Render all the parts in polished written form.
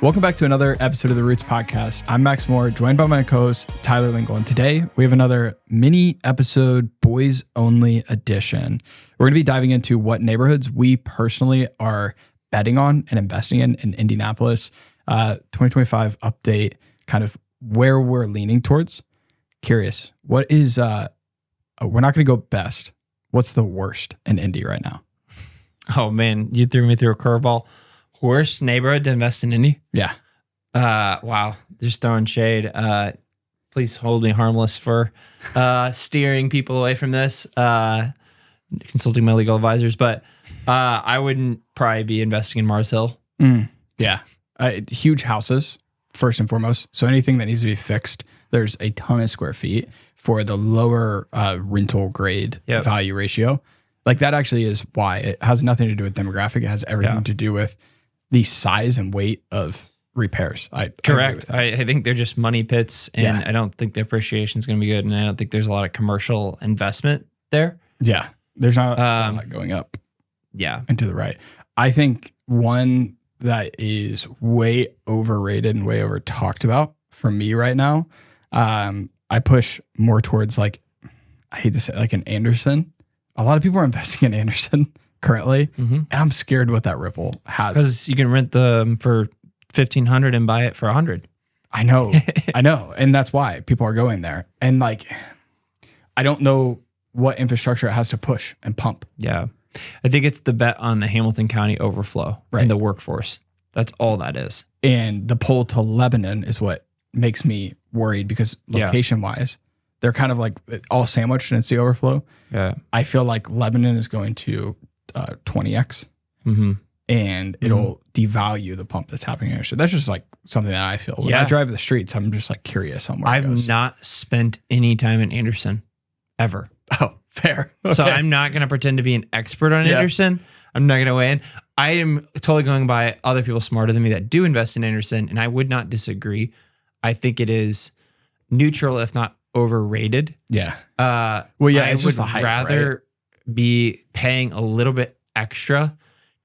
Welcome back to another episode of the Roots Podcast. I'm Max Moore, joined by my co-host, Tyler Lingle. And today we have another mini episode, boys only edition. We're going to be diving into what neighborhoods we personally are betting on and investing in Indianapolis. 2025 update, kind of where we're leaning towards. Curious, what is, we're not going to go best. What's the worst in Indy right now? Oh man, you threw me through a curveball. Worst neighborhood to invest in Indy? Yeah. Wow. Just throwing shade. Please hold me harmless for steering people away from this, consulting my legal advisors. But I wouldn't probably be investing in Mars Hill. Yeah. Huge houses, first and foremost. So anything that needs to be fixed, there's a ton of square feet for the lower rental grade value ratio. Like that actually is why. It has nothing to do with demographic. It has everything to do with the size and weight of repairs. Correct. I think they're just money pits, and I don't think the appreciation is going to be good, and I don't think there's a lot of commercial investment there. Yeah, there's not a lot going up. Yeah, and to the right. I think one that is way overrated and way over talked about for me right now. I push more towards I hate to say like an Anderson. A lot of people are investing in Anderson currently, and I'm scared what that Ripple has. Because you can rent them for $1,500 and buy it for $100. I know, and that's why people are going there. And I don't know what infrastructure it has to push and pump. Yeah, I think it's the bet on the Hamilton County overflow and the workforce. That's all that is. And the pull to Lebanon is what makes me worried because location-wise, they're kind of all sandwiched and it's the overflow. Yeah, I feel like Lebanon is going to 20x, and it'll devalue the pump that's happening here. So that's just something that I feel. When I drive the streets, I'm just curious on where it goes. I've not spent any time in Anderson, ever. Oh, fair. Okay. So I'm not going to pretend to be an expert on Anderson. I'm not going to weigh in. I am totally going by other people smarter than me that do invest in Anderson, and I would not disagree. I think it is neutral, if not overrated. Yeah. I it's would just the hype, rather be paying a little bit extra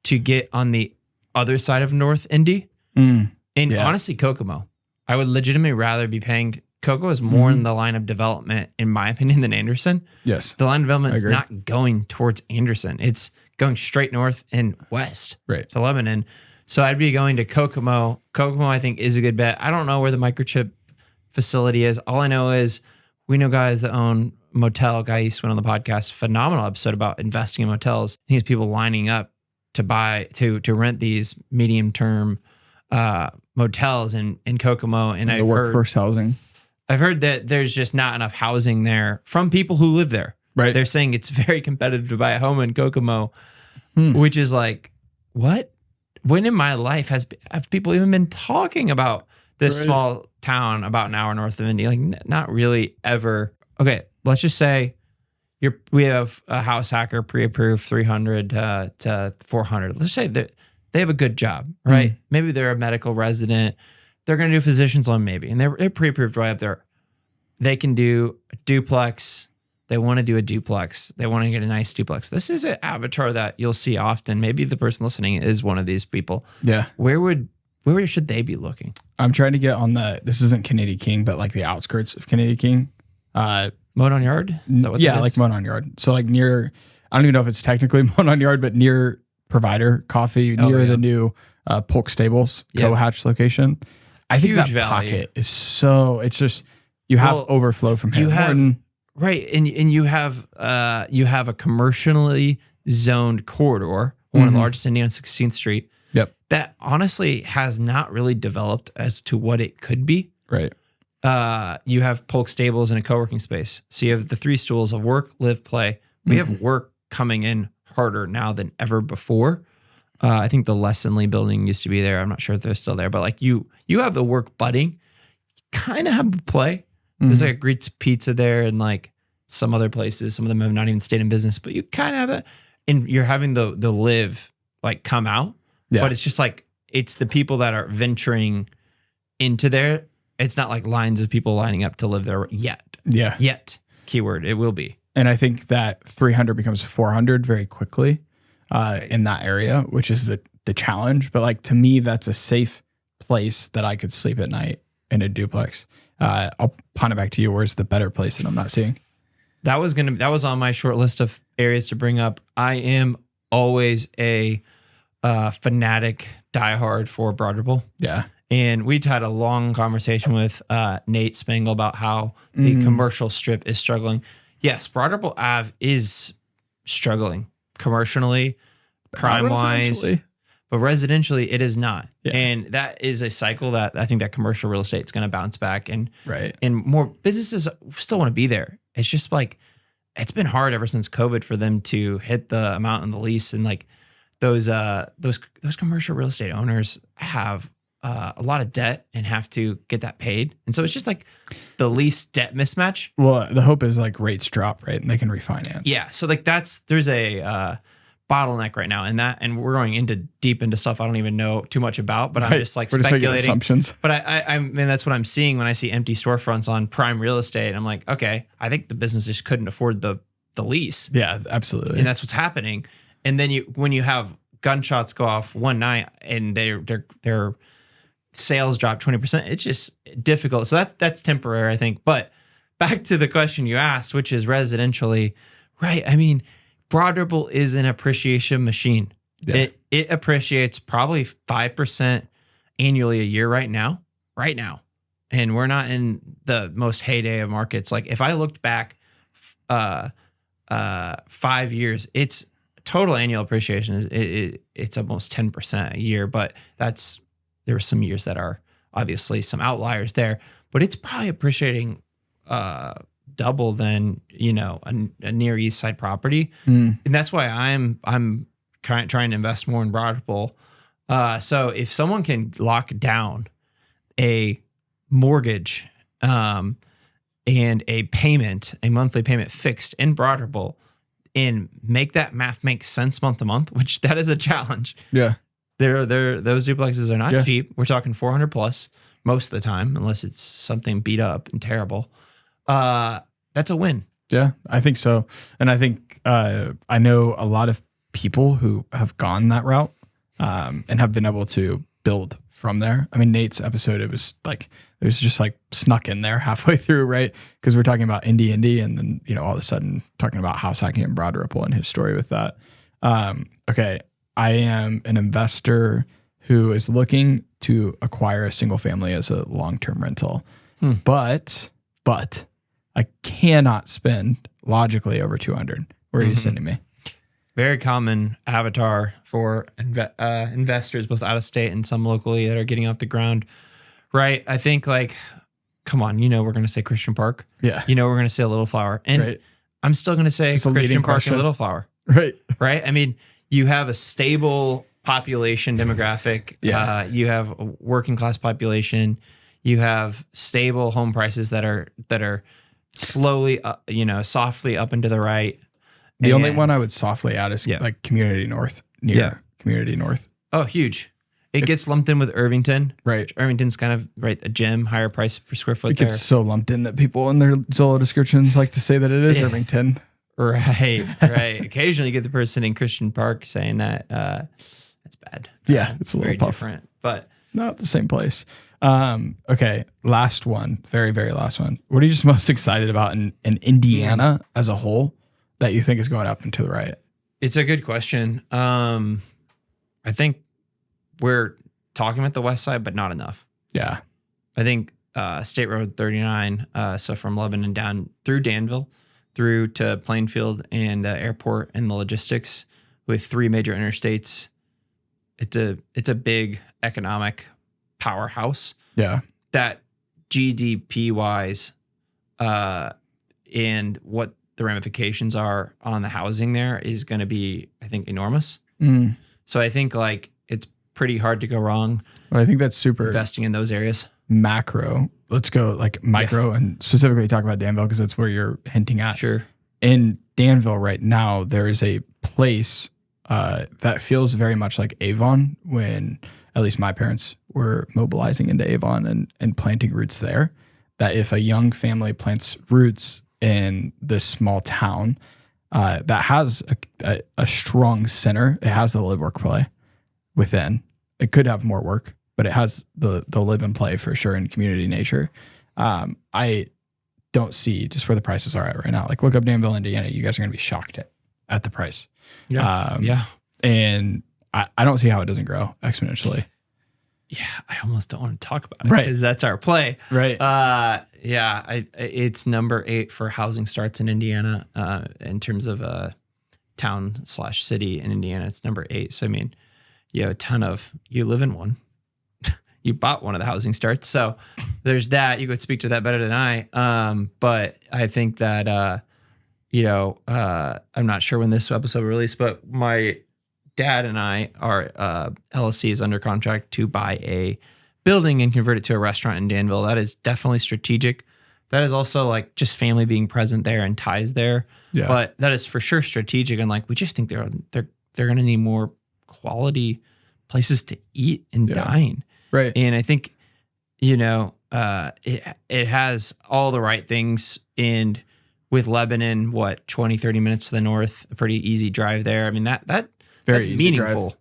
to get on the other side of North Indy. Honestly, Kokomo. I would legitimately rather be paying. Kokomo is more in the line of development, in my opinion, than Anderson. Yes. The line of development is not going towards Anderson. It's going straight north and west to Lebanon. So I'd be going to Kokomo. Kokomo, I think, is a good bet. I don't know where the microchip facility is. All I know is we know guys that own motel. Guy East went on the podcast, phenomenal episode about investing in motels. He has people lining up to buy, to rent these medium term motels in Kokomo. And the workforce housing. I've heard that there's just not enough housing there from people who live there. Right. They're saying it's very competitive to buy a home in Kokomo, which is what? When in my life have people even been talking about this small town about an hour north of Indy? Not really ever. Okay, let's just say we have a house hacker pre-approved 300 to 400. Let's say that they have a good job, right? Maybe they're a medical resident. They're going to do physician's loan maybe, and they're pre-approved right up there. They can do a duplex. They want to do a duplex. They want to get a nice duplex. This is an avatar that you'll see often. Maybe the person listening is one of these people. Yeah. Where should they be looking? I'm trying to get on this isn't Canadian King, but the outskirts of Canadian King. Monon Yard? Is that what that is? Monon Yard. So near, I don't even know if it's technically Monon Yard, but near Provider Coffee, near the new Polk Stables Co-Hatch location. I think that pocket is it's just, you have overflow from here. Right, and you have a commercially zoned corridor, one of the largest in Indy on 16th Street. Yep. That honestly has not really developed as to what it could be. Right. You have Polk Stables and a co-working space. So you have the three stools of work, live, play. We have work coming in harder now than ever before. I think the Lessonly building used to be there. I'm not sure if they're still there, but you have the work budding. Kind of have the play. There's a Greeks Pizza there and some other places. Some of them have not even stayed in business, but you kind of have that. And you're having the live come out. Yeah. But it's just it's the people that are venturing into there. It's not lines of people lining up to live there yet. Yeah. Yet. Keyword. It will be. And I think that 300 becomes 400 very quickly in that area, which is the challenge. But to me, that's a safe place that I could sleep at night in a duplex. I'll punt it back to you. Where's the better place that I'm not seeing? That was on my short list of areas to bring up. I am always a fanatic diehard for Broadripple. Yeah. And we'd had a long conversation with Nate Spangle about how the commercial strip is struggling. Yes, Broadripple Ave is struggling commercially, crime-wise, but residentially it is not. Yeah. And that is a cycle that I think that commercial real estate is going to bounce back. And more businesses still want to be there. It's just like, it's been hard ever since COVID for them to hit the amount in the lease. And like those commercial real estate owners have a lot of debt and have to get that paid. And so it's just like the lease debt mismatch. Well, the hope is like rates drop, right? And they can refinance. Yeah. So like there's a bottleneck right now in that. And we're going deep into stuff I don't even know too much about, but I'm just like we're speculating. Just making assumptions. But I mean, that's what I'm seeing when I see empty storefronts on prime real estate. I'm like, okay, I think the business just couldn't afford the lease. Yeah, absolutely. And that's what's happening. And then when you have gunshots go off one night and their sales drop 20%, it's just difficult. So that's temporary, I think. But back to the question you asked, which is residentially, right? I mean, Broadripple is an appreciation machine. Yeah. It appreciates probably 5% annually a year right now. And we're not in the most heyday of markets. Like if I looked back 5 years, it's total annual appreciation it's almost 10% a year, but there were some years that are obviously some outliers there, but it's probably appreciating double than, a near East Side property. And that's why I'm trying to invest more in Broadripple. So if someone can lock down a mortgage and a monthly payment fixed in Broadripple and make that math make sense month to month, which that is a challenge. Yeah. Those duplexes are not cheap. We're talking 400 plus most of the time, unless it's something beat up and terrible. That's a win. Yeah, I think so. And I think I know a lot of people who have gone that route and have been able to build from there. I mean, Nate's episode, it was just like snuck in there halfway through, right? Because we're talking about Indy, and then, all of a sudden talking about house hacking and Broadripple and his story with that. Okay. I am an investor who is looking to acquire a single family as a long-term rental, but I cannot spend logically over 200. Where are you sending me? Very common avatar for investors, both out of state and some locally that are getting off the ground. Right. I think come on, we're going to say Christian Park. Yeah. We're going to say Little Flower. And I'm still going to say Christian Park and Little Flower. Right. Right. I mean, you have a stable population demographic. Yeah. You have a working class population. You have stable home prices that are slowly, softly up and to the right. The only one I would softly add is like Community North, Community North. Oh, huge. It gets lumped in with Irvington. Right. Irvington's kind of a gem, higher price per square foot. It gets so lumped in that people in their Zillow descriptions like to say that it is Irvington. Right. Occasionally you get the person in Christian Park saying that that's bad. Yeah, it's a little very puff. different, but not the same place. Okay, last one, very, very last one. What are you just most excited about in Indiana as a whole that you think is going up and to the right? It's a good question. I think we're talking about the west side, but not enough. Yeah. I think State Road 39, so from Lebanon down through Danville, through to Plainfield and airport and the logistics with 3 major interstates. It's a big economic powerhouse. Yeah. That GDP wise, and what the ramifications are on the housing there is going to be, I think, enormous. So I think it's pretty hard to go wrong. Well, I think that's super investing in those areas. Macro. Let's go micro and specifically talk about Danville because that's where you're hinting at. Sure. In Danville right now, there is a place that feels very much like Avon when at least my parents were mobilizing into Avon and planting roots there. That if a young family plants roots in this small town that has a strong center, it has the live work play within. It could have more work, but it has the live and play for sure and community nature. I don't see just where the prices are at right now. Like look up Danville, Indiana. You guys are going to be shocked at the price. Yeah. And I don't see how it doesn't grow exponentially. Yeah. I almost don't want to talk about it Right. because that's our play. Right. It's number 8 for housing starts in Indiana. In terms of town/city in Indiana, it's number 8. So, I mean, you have you live in one. You bought one of the housing starts. So there's that. You could speak to that better than I. But I think that, I'm not sure when this episode will release, but my dad and I, our LLC is under contract to buy a building and convert it to a restaurant in Danville. That is definitely strategic. That is also like just family being present there and ties there. Yeah. But that is for sure strategic. And like, we just think they're going to need more quality places to eat and dine. Right. And I think, it has all the right things. And with Lebanon, 20, 30 minutes to the north, a pretty easy drive there. I mean, that's meaningful. Drive.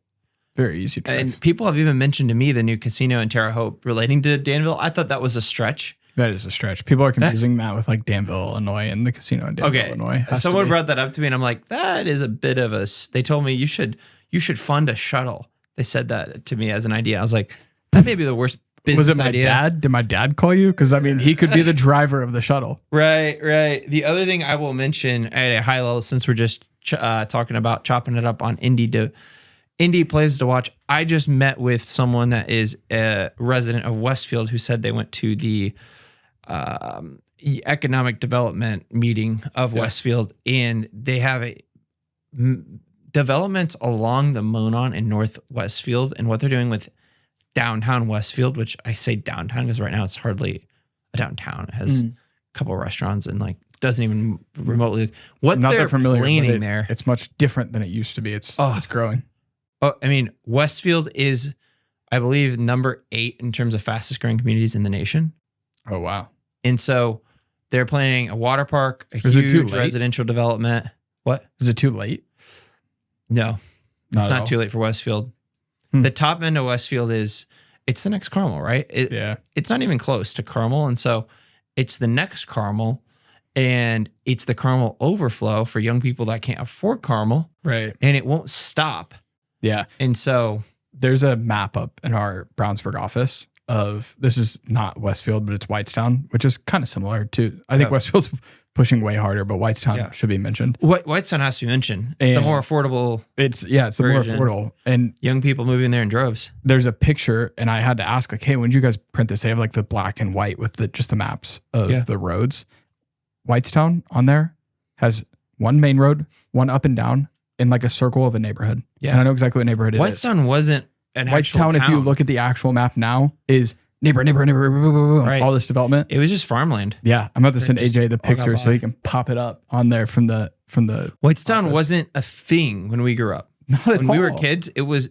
Very easy drive. And people have even mentioned to me the new casino in Terre Haute relating to Danville. I thought that was a stretch. That is a stretch. People are confusing that with like Danville, Illinois, and the casino in Danville, Illinois. Someone brought that up to me, and I'm like, that is a bit of a. They told me you should fund a shuttle. They said that to me as an idea. I was like, that may be the worst business idea. Was it my dad? Did my dad call you? Because I mean, he could be the driver of the shuttle. Right. The other thing I will mention at a high level, since we're just talking about chopping it up on Indy places to watch. I just met with someone that is a resident of Westfield who said they went to the economic development meeting of Westfield, and they have developments along the Monon in North Westfield, and what they're doing with downtown Westfield, which I say downtown because right now it's hardly a downtown. It has a couple of restaurants and like doesn't even remotely what not they're that familiar, planning there. It's much different than it used to be. It's growing. Oh, I mean, Westfield is, I believe, number 8 in terms of fastest growing communities in the nation. Oh, wow. And so they're planning a water park, huge residential development. What? Is it too late? No, it's not too late for Westfield. The top end of Westfield it's the next Carmel, right? It's not even close to Carmel. And so it's the next Carmel, and it's the Carmel overflow for young people that can't afford Carmel. Right. And it won't stop. Yeah. And so there's a map up in our Brownsburg office of, this is not Westfield, but it's Whitestown, which is kind of similar to, I think Westfield's pushing way harder, but Whitestown should be mentioned. Whitestown has to be mentioned. It's the more affordable. It's the more affordable. And young people moving there in droves. There's a picture, and I had to ask, like, hey, when did you guys print this? They have like the black and white with just the maps of the roads. Whitestown on there has one main road, one up and down, in like a circle of a neighborhood. Yeah. And I know exactly what neighborhood it is. Whitestown wasn't an actual town. If you look at the actual map now, is neighbor, right. All this development. It was just farmland. Yeah. I'm about to send AJ the picture so he can pop it up on there from the Whitestown office. Wasn't a thing when we grew up. Not at when all. we were kids, it was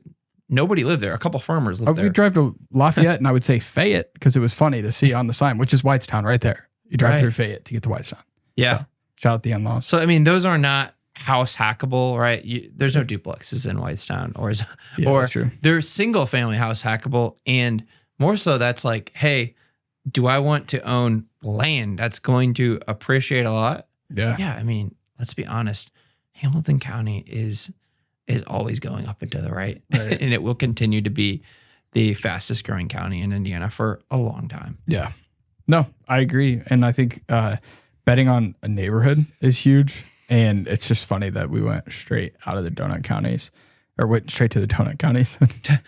nobody lived there. A couple farmers lived there. We drive to Lafayette and I would say Fayette because it was funny to see on the sign, which is Whitestown right there. You drive through Fayette to get to Whitestown. Yeah. So, shout out the in-laws. So, I mean, those are not house hackable, right? There's no duplexes in Whitestown or that's true. They're single family house hackable. And more so that's like, hey, do I want to own land that's going to appreciate a lot? Yeah. Yeah. I mean, let's be honest. Hamilton County is always going up and to the right. And it will continue to be the fastest growing county in Indiana for a long time. Yeah. No, I agree. And I think betting on a neighborhood is huge. And it's just funny that we went straight out of the donut counties, or went straight to the donut counties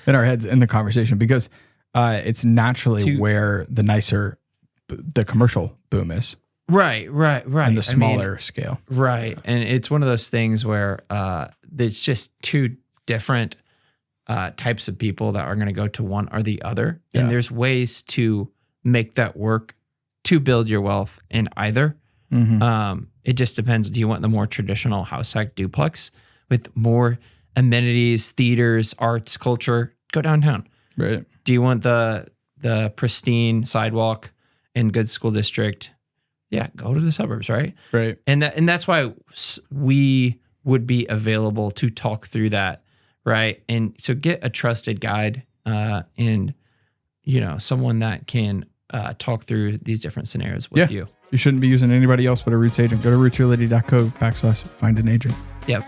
in our heads in the conversation, because it's naturally where the commercial boom is. Right. And the smaller scale. Right. And it's one of those things where it's just two different types of people that are going to go to one or the other. Yeah. And there's ways to make that work to build your wealth in either. Mm-hmm. It just depends. Do you want the more traditional house hack duplex with more amenities, theaters, arts, culture? Go downtown. Right. Do you want the pristine sidewalk and good school district? Yeah, go to the suburbs, right? Right. And that's why we would be available to talk through that, right? And so get a trusted guide and someone that can talk through these different scenarios with you. You shouldn't be using anybody else but a Roots agent. Go to rootsurlady.co/find an agent. Yep.